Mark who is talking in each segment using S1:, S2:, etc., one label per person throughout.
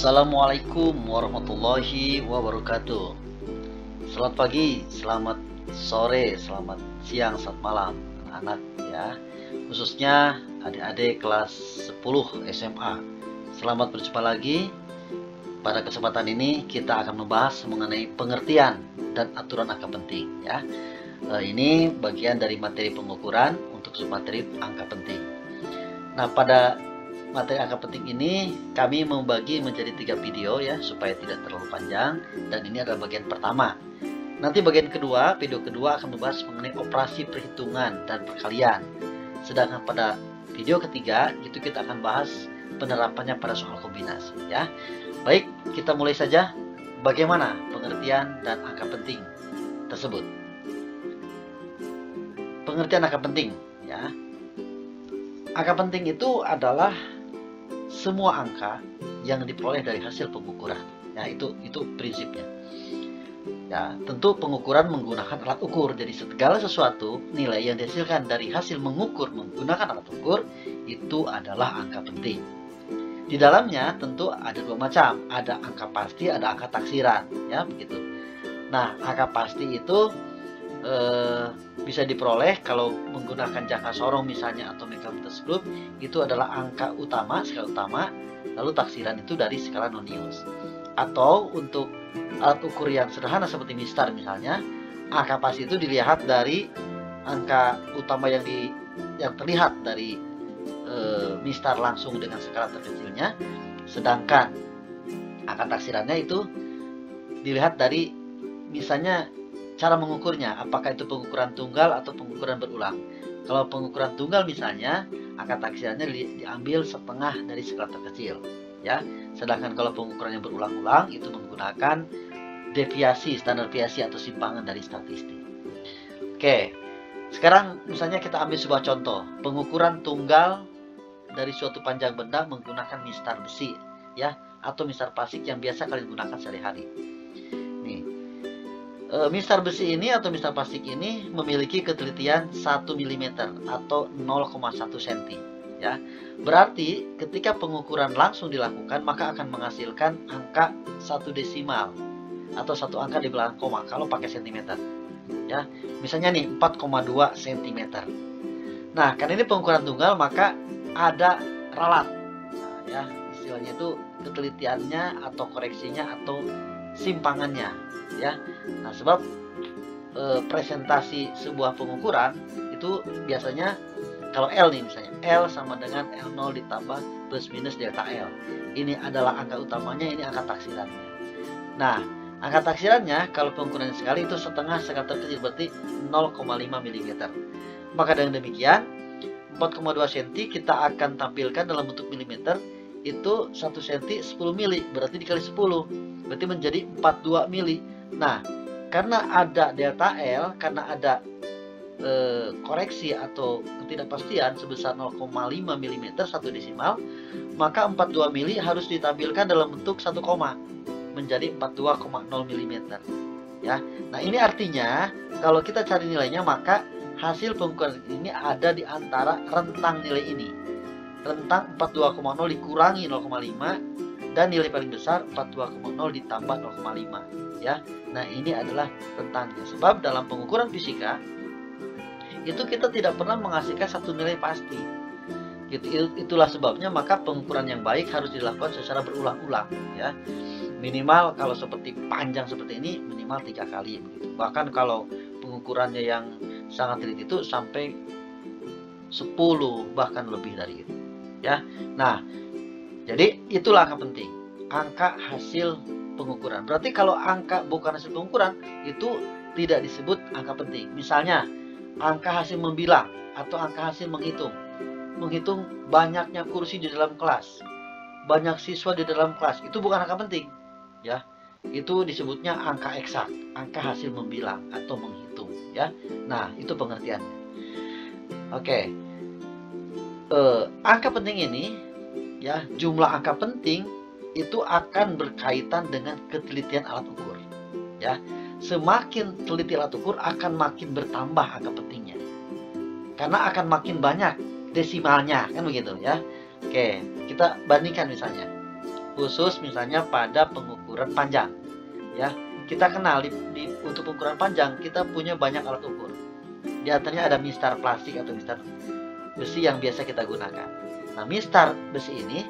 S1: Assalamualaikum warahmatullahi wabarakatuh. Selamat pagi, selamat sore, selamat siang, selamat malam anak-anak ya. Khususnya adik-adik kelas 10 SMA. Selamat berjumpa lagi. Pada kesempatan ini kita akan membahas mengenai pengertian dan aturan angka penting ya. Ini bagian dari materi pengukuran untuk submateri angka penting. Nah, pada materi angka penting ini kami membagi menjadi 3 video ya, supaya tidak terlalu panjang. Dan ini adalah bagian pertama. Nanti bagian kedua, video kedua akan membahas mengenai operasi perhitungan dan perkalian. Sedangkan pada video ketiga itu kita akan bahas penerapannya pada soal kombinasi ya. Baik, kita mulai saja. Bagaimana pengertian dan angka penting tersebut? Pengertian angka penting ya. Angka penting itu adalah semua angka yang diperoleh dari hasil pengukuran. Ya, itu prinsipnya. Ya, tentu pengukuran menggunakan alat ukur. Jadi segala sesuatu nilai yang dihasilkan dari hasil mengukur menggunakan alat ukur itu adalah angka penting. Di dalamnya tentu ada dua macam, ada angka pasti, ada angka taksiran, ya begitu. Nah, angka pasti itu bisa diperoleh kalau menggunakan jangka sorong misalnya atau Megamitas Group, itu adalah angka utama, skala utama, lalu taksiran itu dari skala nonius. Atau untuk alat ukur yang sederhana seperti mistar misalnya, angka pasti itu dilihat dari angka utama yang terlihat dari mistar langsung dengan skala terkecilnya, sedangkan angka taksirannya itu dilihat dari misalnya cara mengukurnya, apakah itu pengukuran tunggal atau pengukuran berulang. Kalau pengukuran tunggal misalnya, angka taksirannya diambil setengah dari skala terkecil, ya. Sedangkan kalau pengukuran yang berulang-ulang itu menggunakan deviasi, standar deviasi atau simpangan dari statistik. Oke, sekarang misalnya kita ambil sebuah contoh, pengukuran tunggal dari suatu panjang benda menggunakan mistar besi, ya, atau mistar plastik yang biasa kalian gunakan sehari-hari. Mistar besi ini atau mistar plastik ini memiliki ketelitian 1 mm atau 0,1 cm ya. Berarti ketika pengukuran langsung dilakukan maka akan menghasilkan angka 1 desimal atau satu angka di belakang koma kalau pakai cm ya. Misalnya nih 4,2 cm. Nah, karena ini pengukuran tunggal maka ada ralat. Nah, ya, istilahnya itu ketelitiannya atau koreksinya atau simpangannya ya. Nah, sebab presentasi sebuah pengukuran itu biasanya kalau L nih misalnya, L sama dengan L0 ditambah plus minus delta L. Ini adalah angka utamanya, ini angka taksirannya. Nah, angka taksirannya kalau pengukurannya sekali itu setengah skala terkecil, berarti 0,5 mm. Maka dengan demikian 4,2 cm kita akan tampilkan dalam bentuk milimeter, itu 1 cm 10 mili, berarti dikali 10, berarti menjadi 42 mili. Nah, karena ada delta L, karena ada koreksi atau ketidakpastian sebesar 0,5 mm 1 desimal, maka 42 mili harus ditampilkan dalam bentuk 1 koma, menjadi 42,0 mm ya. Nah, ini artinya kalau kita cari nilainya maka hasil pengukuran ini ada di antara rentang nilai ini. Rentang 42,0 dikurangi 0,5 dan nilai paling besar 42,0 ditambah 0,5 ya. Nah, ini adalah rentangnya. Sebab dalam pengukuran fisika itu kita tidak pernah menghasilkan satu nilai pasti. Itulah sebabnya maka pengukuran yang baik harus dilakukan secara berulang-ulang ya. Minimal kalau seperti panjang seperti ini minimal 3 kali begitu. Bahkan kalau pengukurannya yang sangat teliti itu sampai 10 bahkan lebih dari itu ya. Nah, jadi itulah angka penting, angka hasil pengukuran. Berarti kalau angka bukan hasil pengukuran itu tidak disebut angka penting. Misalnya angka hasil membilang atau angka hasil menghitung. Menghitung banyaknya kursi di dalam kelas, banyak siswa di dalam kelas, itu bukan angka penting ya. Itu disebutnya angka eksak, angka hasil membilang atau menghitung ya. Nah, itu pengertiannya. Oke. Angka penting ini ya, jumlah angka penting itu akan berkaitan dengan ketelitian alat ukur ya. Semakin teliti alat ukur akan makin bertambah angka pentingnya, karena akan makin banyak desimalnya kan begitu ya. Oke, kita bandingkan misalnya khusus misalnya pada pengukuran panjang. Ya, kita kenal untuk pengukuran panjang kita punya banyak alat ukur. Di antaranya ada mistar plastik atau mistar besi yang biasa kita gunakan. Nah, mistar besi ini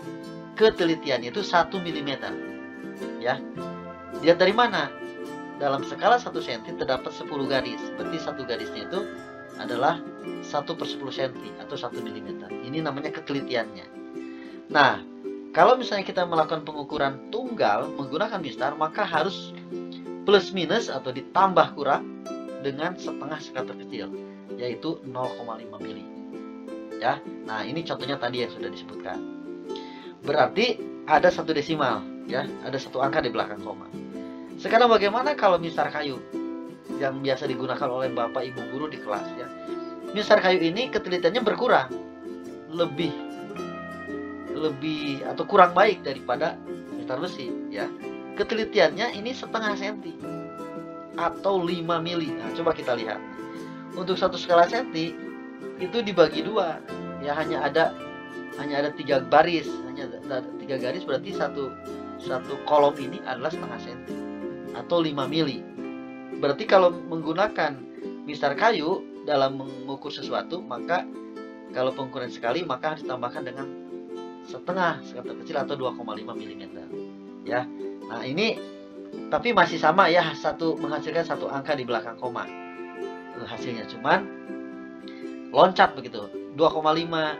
S1: ketelitiannya itu 1 mm. Ya. Lihat dari mana? Dalam skala 1 cm terdapat 10 garis. Berarti satu garisnya itu adalah 1/10 cm atau 1 mm. Ini namanya ketelitiannya. Nah, kalau misalnya kita melakukan pengukuran tunggal menggunakan mistar, maka harus plus minus atau ditambah kurang dengan setengah skala terkecil, yaitu 0,5 mili. Ya, nah ini contohnya tadi yang sudah disebutkan. Berarti ada satu desimal, ya, ada satu angka di belakang koma. Sekarang bagaimana kalau mistar kayu yang biasa digunakan oleh bapak ibu guru di kelas, ya? Mistar kayu ini ketelitiannya berkurang, lebih atau kurang baik daripada mistar besi, ya. Ketelitiannya ini setengah senti atau 5 mili. Nah, coba kita lihat. Untuk satu skala senti itu dibagi dua, ya, hanya ada 3 baris, hanya ada 3 garis, berarti satu kolom ini adalah setengah senti atau 5 mili. Berarti kalau menggunakan mistar kayu dalam mengukur sesuatu, maka kalau pengukuran sekali maka harus ditambahkan dengan setengah skala terkecil atau 2,5 mm. Ya. Nah, ini tapi masih sama, ya, menghasilkan satu angka di belakang koma. Hasilnya cuman loncat begitu, 2,5,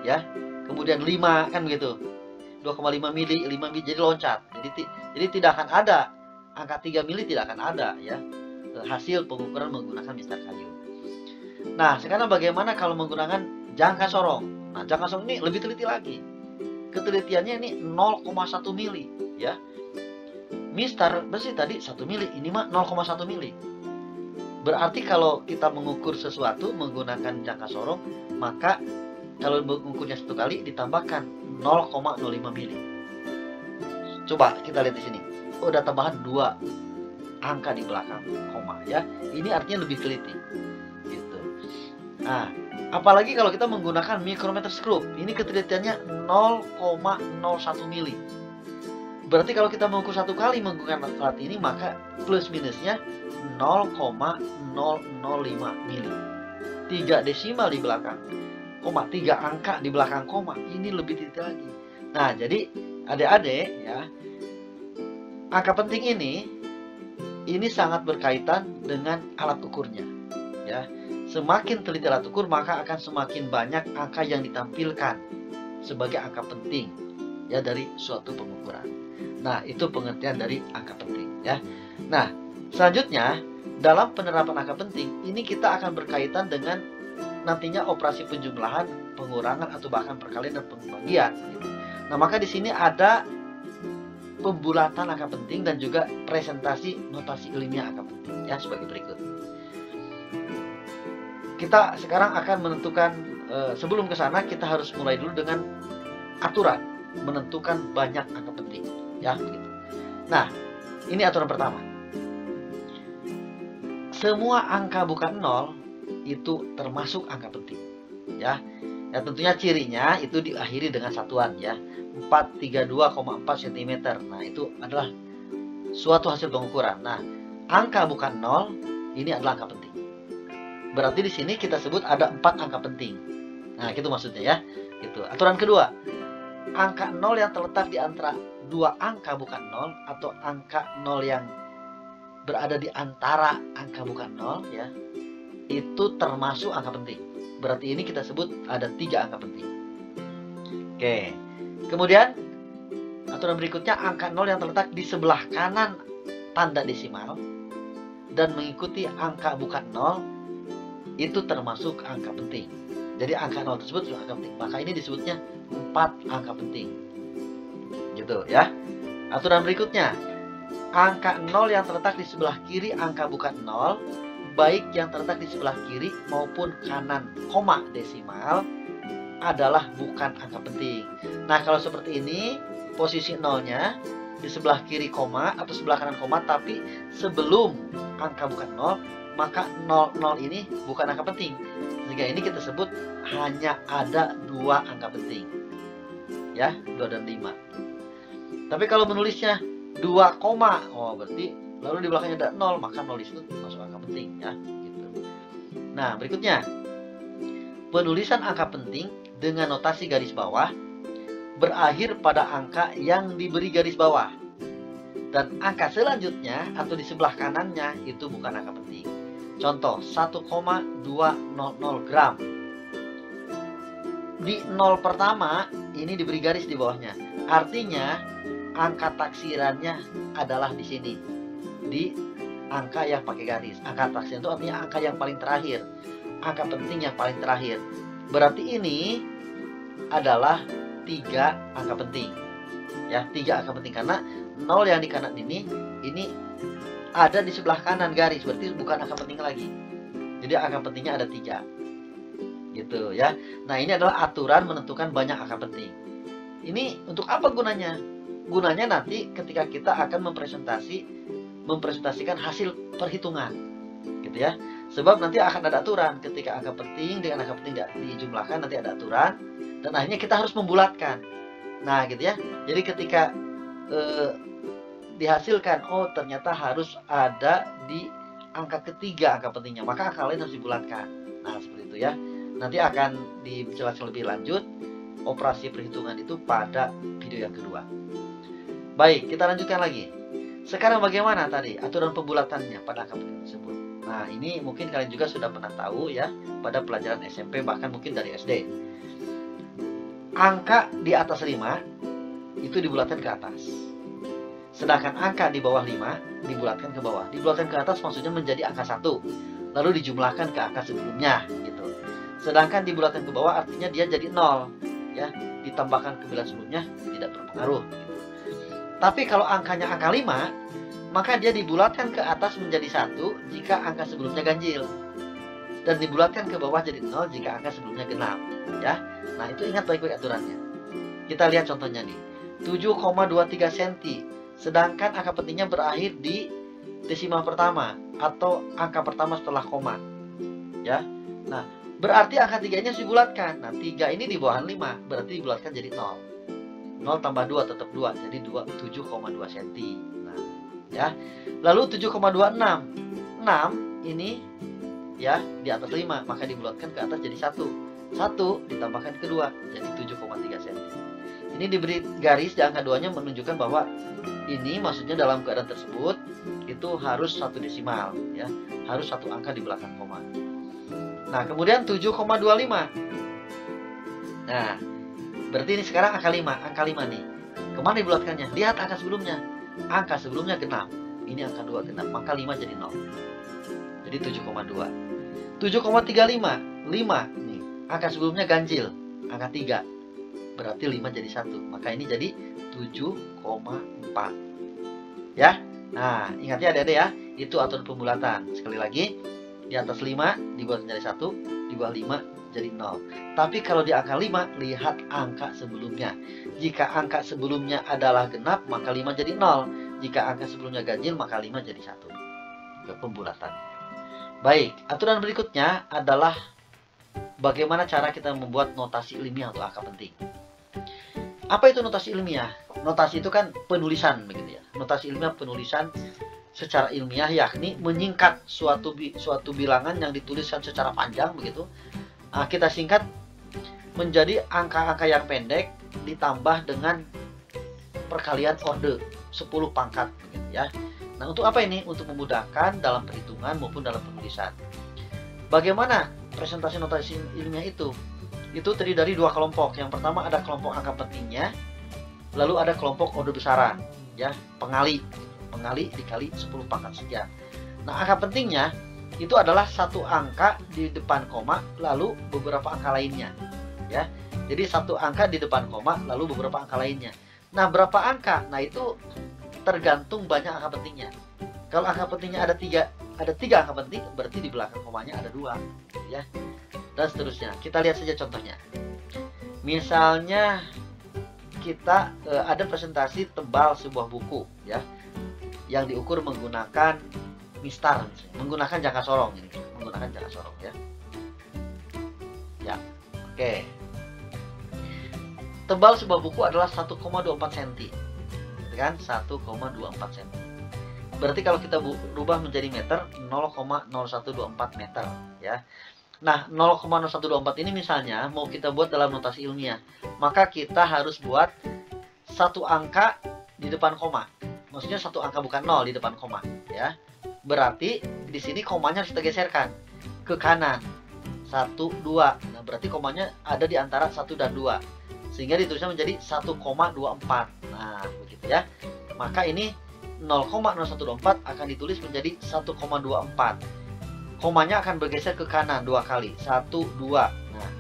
S1: ya. Kemudian 5 kan begitu. 2,5 mili, 5 mili, jadi loncat. Jadi tidak akan ada angka 3 mili, tidak akan ada, ya. Hasil pengukuran menggunakan mistar kayu. Nah, sekarang bagaimana kalau menggunakan jangka sorong? Nah, jangka sorong ini lebih teliti lagi. Ketelitiannya ini 0,1 mili, ya. Mistar besi tadi 1 mili, ini mah 0,1 mili. Berarti kalau kita mengukur sesuatu menggunakan jangka sorong, maka kalau mengukurnya satu kali ditambahkan 0,05 mili. Coba kita lihat di sini. Udah tambahan 2 angka di belakang koma, ya. Ini artinya lebih teliti. Gitu. Nah, apalagi kalau kita menggunakan micrometer screw, ini ketelitiannya 0,01 mili. Berarti kalau kita mengukur satu kali menggunakan alat ini, maka plus minusnya 0,005 mili. 3 desimal di belakang koma, 3 angka di belakang koma, ini lebih teliti lagi. Nah, jadi adik-adik, ya, angka penting ini sangat berkaitan dengan alat ukurnya, ya. Semakin teliti alat ukur, maka akan semakin banyak angka yang ditampilkan sebagai angka penting, ya, dari suatu pengukuran. Nah, itu pengertian dari angka penting, ya. Nah, selanjutnya dalam penerapan angka penting ini kita akan berkaitan dengan nantinya operasi penjumlahan, pengurangan, atau bahkan perkalian dan pembagian, gitu. Nah, maka di sini ada pembulatan angka penting dan juga presentasi notasi ilmiah angka penting, ya, sebagai berikut. Kita sekarang akan menentukan, sebelum ke sana kita harus mulai dulu dengan aturan menentukan banyak angka penting, ya, begitu. Nah, ini aturan pertama. Semua angka bukan 0 itu termasuk angka penting, ya. Ya, tentunya cirinya itu diakhiri dengan satuan, ya. 432,4 cm. Nah, itu adalah suatu hasil pengukuran. Nah, angka bukan 0 ini adalah angka penting. Berarti di sini kita sebut ada 4 angka penting. Nah, itu maksudnya, ya. Gitu. Aturan kedua, angka 0 yang terletak di antara 2 angka bukan 0 atau angka 0 yang berada di antara angka bukan 0, ya, itu termasuk angka penting. Berarti ini kita sebut ada 3 angka penting. Oke. Kemudian aturan berikutnya, angka 0 yang terletak di sebelah kanan tanda desimal dan mengikuti angka bukan 0 itu termasuk angka penting. Jadi angka 0 tersebut juga angka penting. Maka ini disebutnya 4 angka penting. Gitu, ya. Aturan berikutnya, angka 0 yang terletak di sebelah kiri angka bukan 0, baik yang terletak di sebelah kiri maupun kanan koma desimal, adalah bukan angka penting. Nah, kalau seperti ini, posisi 0-nya di sebelah kiri koma atau sebelah kanan koma, tapi sebelum angka bukan 0, maka 00 ini bukan angka penting. Sehingga ini kita sebut hanya ada 2 angka penting, ya, 2 dan 5. Tapi kalau menulisnya 2, oh berarti lalu di belakangnya ada 0, maka 0 itu masuk angka penting ya. Gitu. Nah, berikutnya. Penulisan angka penting dengan notasi garis bawah berakhir pada angka yang diberi garis bawah. Dan angka selanjutnya atau di sebelah kanannya itu bukan angka penting. Contoh 1,200 gram. Di 0 pertama ini diberi garis di bawahnya. Artinya angka taksirannya adalah di sini. Di angka yang pakai garis. Angka taksiran itu artinya angka yang paling terakhir. Angka penting yang paling terakhir. Berarti ini adalah 3 angka penting. Ya, 3 angka penting karena 0 yang di kanan ini ada di sebelah kanan garis, berarti bukan angka penting lagi. Jadi angka pentingnya ada 3. Gitu ya. Nah, ini adalah aturan menentukan banyak angka penting. Ini untuk apa gunanya? Gunanya nanti ketika kita akan mempresentasikan hasil perhitungan. Gitu ya. Sebab nanti akan ada aturan ketika angka penting dengan angka penting dijumlahkan, nanti ada aturan dan akhirnya kita harus membulatkan. Nah, gitu ya. Jadi ketika dihasilkan, oh ternyata harus ada di angka ketiga angka pentingnya, maka angka lain harus dibulatkan. Nah, seperti itu ya. Nanti akan dijelaskan lebih lanjut operasi perhitungan itu pada video yang kedua. Baik, kita lanjutkan lagi. Sekarang bagaimana tadi aturan pembulatannya pada angka penting tersebut? Nah, ini mungkin kalian juga sudah pernah tahu ya pada pelajaran SMP, bahkan mungkin dari SD. Angka di atas 5 itu dibulatkan ke atas. Sedangkan angka di bawah 5 dibulatkan ke bawah. Dibulatkan ke atas maksudnya menjadi angka 1. Lalu dijumlahkan ke angka sebelumnya gitu. Sedangkan dibulatkan ke bawah artinya dia jadi 0 ya. Ditambahkan ke bilangan sebelumnya tidak berpengaruh gitu. Tapi kalau angkanya angka 5, maka dia dibulatkan ke atas menjadi 1 jika angka sebelumnya ganjil. Dan dibulatkan ke bawah jadi 0 jika angka sebelumnya genap. Ya. Nah, itu ingat baik-baik aturannya. Kita lihat contohnya nih. 7,23 cm. Sedangkan angka pentingnya berakhir di desimal pertama atau angka pertama setelah koma. Ya. Nah, berarti angka 3 ini harus dibulatkan. Nah, 3 ini di bawah 5, berarti dibulatkan jadi 0. 0 tambah 2 tetap 2, jadi 7,2 cm. Nah, ya. Lalu 7,26. 6 ini ya di atas 5, maka dibulatkan ke atas jadi 1. 1 ditambahkan ke 2 jadi 7,3 cm. Ini diberi garis di angka 2-nya menunjukkan bahwa ini maksudnya dalam keadaan tersebut itu harus 1 desimal ya, harus 1 angka di belakang koma. Nah, kemudian 7,25. Nah, berarti ini sekarang angka 5 nih. Kemana dibulatkannya? Lihat angka sebelumnya. Angka sebelumnya genap. Ini angka 2 genap, maka 5 jadi 0. Jadi 7,2. 7,35. 5 nih. Angka sebelumnya ganjil, angka 3. Berarti 5 jadi 1. Maka ini jadi 7,4. Ya. Nah, ingat ya adik-adik ya. Itu aturan pembulatan. Sekali lagi, di atas 5 dibuat menjadi 1, di bawah 5 jadi 0. Tapi kalau di angka 5, lihat angka sebelumnya. Jika angka sebelumnya adalah genap, maka 5 jadi 0. Jika angka sebelumnya ganjil, maka 5 jadi 1. Ke pembulatan. Baik, aturan berikutnya adalah bagaimana cara kita membuat notasi ilmiah untuk angka penting. Apa itu notasi ilmiah? Notasi itu kan penulisan begitu ya. Notasi ilmiah penulisan secara ilmiah, yakni menyingkat suatu bilangan yang dituliskan secara panjang begitu. Nah, kita singkat menjadi angka-angka yang pendek ditambah dengan perkalian orde 10 pangkat begitu ya. Nah, untuk apa ini? Untuk memudahkan dalam perhitungan maupun dalam penulisan. Bagaimana presentasi notasi ilmiah itu? Itu terdiri dari 2 kelompok. Yang pertama ada kelompok angka pentingnya, lalu ada kelompok orde besaran ya, pengali dikali 10 pangkat sekian. Nah, angka pentingnya itu adalah 1 angka di depan koma lalu beberapa angka lainnya ya. Jadi 1 angka di depan koma lalu beberapa angka lainnya. Nah, berapa angka? Nah, itu tergantung banyak angka pentingnya. Kalau angka pentingnya ada 3 angka penting, berarti di belakang komanya ada 2 ya. Dan seterusnya. Kita lihat saja contohnya. Misalnya kita ada presentasi tebal sebuah buku ya, yang diukur menggunakan mistar, menggunakan jangka sorong ini, menggunakan jangka sorong ya. Ya, oke. Tebal sebuah buku adalah 1,24 cm. kan 1,24 cm. Berarti kalau kita rubah menjadi meter 0,0124 meter ya. Nah 0,0124 ini misalnya mau kita buat dalam notasi ilmiah, maka kita harus buat satu angka di depan koma. Maksudnya satu angka bukan 0 di depan koma ya. Berarti di sini komanya harus kita geserkan ke kanan 1, 2. Nah berarti komanya ada di antara 1 dan 2, sehingga ditulisnya menjadi 1,24. Nah begitu ya. Maka ini 0,0124 akan ditulis menjadi 1,24. Komanya akan bergeser ke kanan 2 kali 1, 2. Nah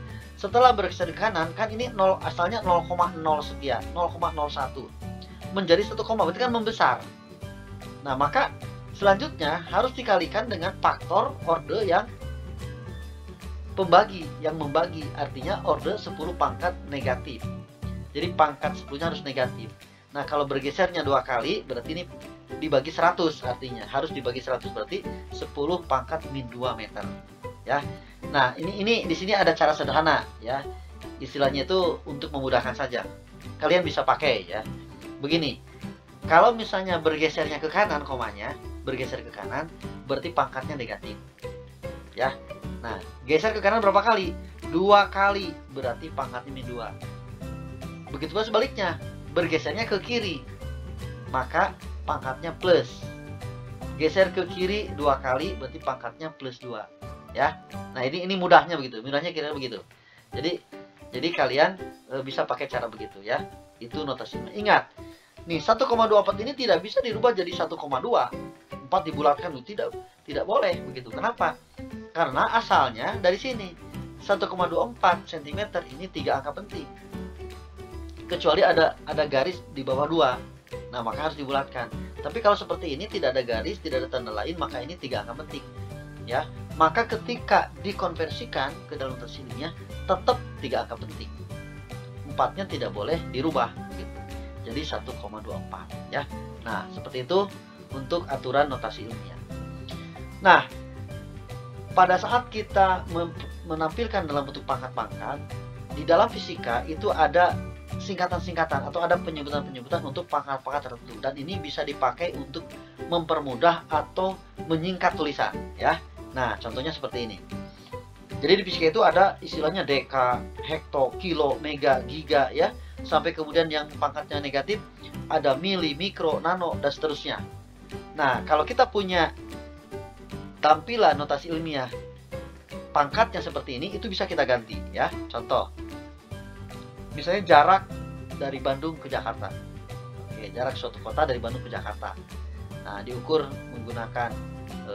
S1: setelah bergeser ke kanan kan ini 0, asalnya 0,0 sekian, 0,01 menjadi 1, berarti kan membesar. Nah maka selanjutnya harus dikalikan dengan faktor orde yang pembagi, yang membagi, artinya orde 10 pangkat negatif. Jadi pangkat 10-nya harus negatif. Nah kalau bergesernya 2 kali berarti ini dibagi 100, artinya harus dibagi 100, berarti 10 pangkat min 2 meter ya. Nah ini di sini ada cara sederhana ya, istilahnya itu untuk memudahkan saja, kalian bisa pakai ya. Begini, kalau misalnya bergesernya ke kanan, komanya bergeser ke kanan berarti pangkatnya negatif ya. Nah geser ke kanan berapa kali? 2 kali, berarti pangkatnya min 2. Begitu pula sebaliknya, bergesernya ke kiri maka pangkatnya plus. Geser ke kiri 2 kali berarti pangkatnya plus 2 ya. Nah ini mudahnya begitu, mudahnya kira-kira begitu. Jadi kalian bisa pakai cara begitu ya. Itu notasi. Ingat nih 1,24 ini tidak bisa dirubah jadi 1,2. 4 dibulatkan tidak boleh begitu. Kenapa? Karena asalnya dari sini 1,24 cm ini 3 angka penting, kecuali ada garis di bawah 2. Nah maka harus dibulatkan. Tapi kalau seperti ini tidak ada garis, tidak ada tanda lain, maka ini 3 angka penting ya. Maka ketika dikonversikan ke dalam notasi ilmiah tetap 3 angka penting, 4-nya tidak boleh dirubah gitu. Jadi 1,24 ya. Nah seperti itu untuk aturan notasi ilmiah. Nah pada saat kita menampilkan dalam bentuk pangkat-pangkat, di dalam fisika itu ada singkatan-singkatan atau ada penyebutan-penyebutan untuk pangkat-pangkat tertentu, dan ini bisa dipakai untuk mempermudah atau menyingkat tulisan ya. Nah contohnya seperti ini. Jadi di fisika itu ada istilahnya deka, hekto, kilo, mega, giga ya, sampai kemudian yang pangkatnya negatif ada mili, mikro, nano, dan seterusnya. Nah kalau kita punya tampilan notasi ilmiah pangkatnya seperti ini, itu bisa kita ganti ya. Contoh misalnya jarak dari Bandung ke Jakarta. Oke, jarak suatu kota dari Bandung ke Jakarta. Nah, diukur menggunakan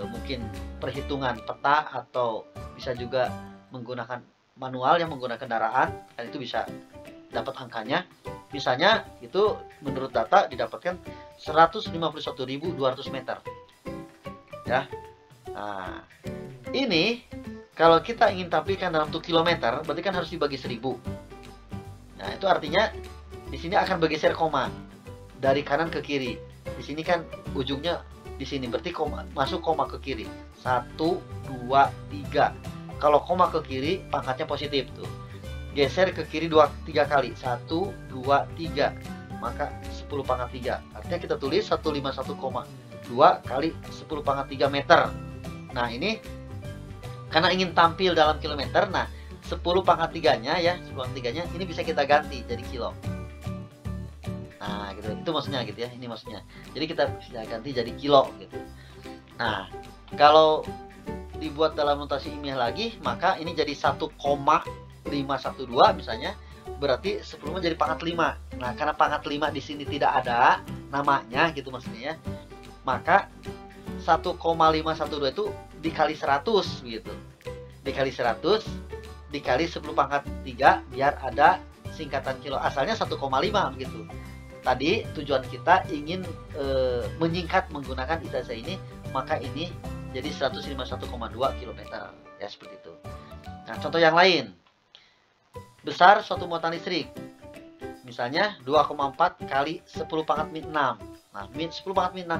S1: mungkin perhitungan peta, atau bisa juga menggunakan manual yang menggunakan kendaraan, dan itu bisa dapat angkanya. Misalnya itu menurut data didapatkan 151.200 meter. Ya. Nah, ini kalau kita ingin tampilkan dalam 1 kilometer, berarti kan harus dibagi 1000. Nah, itu artinya di sini akan bergeser koma dari kanan ke kiri. Di sini kan ujungnya di sini, berarti masuk koma ke kiri. 1, 2, 3. Kalau koma ke kiri, pangkatnya positif tuh. Geser ke kiri 3 kali. 1, 2, 3. Maka 10 pangkat 3. Artinya kita tulis 151,2 kali 10 pangkat 3 meter. Nah, ini karena ingin tampil dalam kilometer, nah 10 pangkat 3-nya ya, 10 pangkat 3-nya ini bisa kita ganti jadi kilo. Nah, gitu. Itu maksudnya gitu ya. Ini maksudnya. Jadi kita bisa ganti jadi kilo gitu. Nah, kalau dibuat dalam notasi ilmiah lagi, maka ini jadi 1,512 misalnya, berarti sebelumnya jadi pangkat 5. Nah, karena pangkat 5 di sini tidak ada namanya gitu maksudnya ya. Maka 1,512 itu dikali 100 gitu. Dikali 100 dikali 10 pangkat 3 biar ada singkatan kilo. Asalnya 1,5 begitu. Tadi tujuan kita ingin menyingkat menggunakan ijazah ini, maka ini jadi 151,2 km ya, seperti itu. Nah, contoh yang lain. Besar suatu muatan listrik. Misalnya 2,4 kali 10 pangkat min 6. Nah, 10 pangkat min 6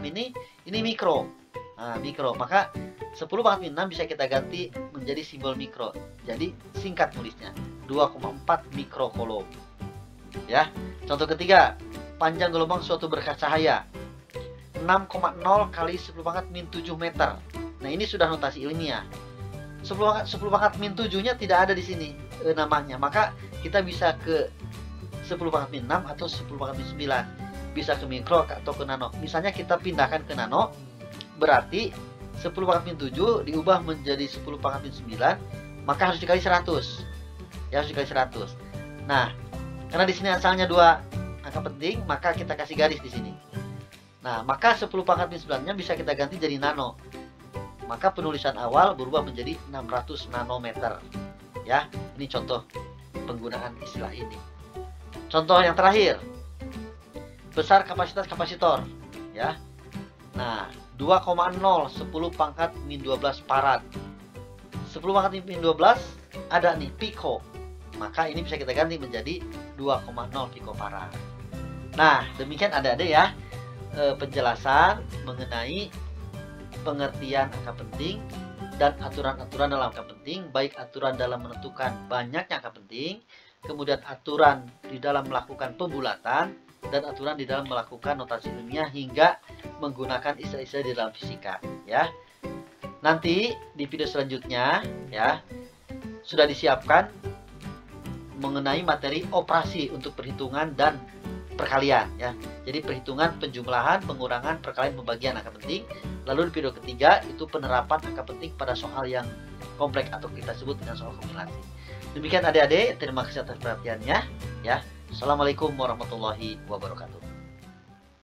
S1: ini mikro. Nah, mikro. Maka 10 pangkat min 6 bisa kita ganti menjadi simbol mikro. Jadi singkat nulisnya 2,4 mikrocoulomb. Ya. Contoh ketiga, panjang gelombang suatu berkas cahaya 6,0 kali 10 pangkat min 7 meter. Nah, ini sudah notasi ilmiah. 10 pangkat min 7-nya tidak ada di sini namanya. Maka kita bisa ke 10 pangkat min 6 atau 10 pangkat min 9. Bisa ke mikro atau ke nano. Misalnya kita pindahkan ke nano, berarti 10 pangkat min 7 diubah menjadi 10 pangkat min 9, maka harus dikali 100. Ya, harus dikali 100. Nah, karena di sini asalnya 2 angka penting, maka kita kasih garis di sini. Nah, maka 10 pangkat min 9-nya bisa kita ganti jadi nano. Maka penulisan awal berubah menjadi 600 nanometer. Ya, ini contoh penggunaan istilah ini. Contoh yang terakhir, besar kapasitas kapasitor. Ya, nah 2,0 10 pangkat min 12 farad. 10 pangkat min 12 ada nih piko. Maka ini bisa kita ganti menjadi 2,0 pikofarad. Nah, demikian adik-adik ya penjelasan mengenai pengertian angka penting dan aturan-aturan dalam angka penting, baik aturan dalam menentukan banyaknya angka penting, kemudian aturan di dalam melakukan pembulatan, dan aturan di dalam melakukan notasi ilmiah hingga menggunakan istilah-istilah di dalam fisika. Ya, nanti di video selanjutnya ya sudah disiapkan mengenai materi operasi untuk perhitungan dan perkalian ya. Jadi perhitungan, penjumlahan, pengurangan, perkalian, pembagian angka penting. Lalu di video ketiga itu penerapan angka penting pada soal yang kompleks atau kita sebut dengan soal kombinasi. Demikian adik-adik, terima kasih atas perhatiannya ya. Assalamualaikum warahmatullahi wabarakatuh.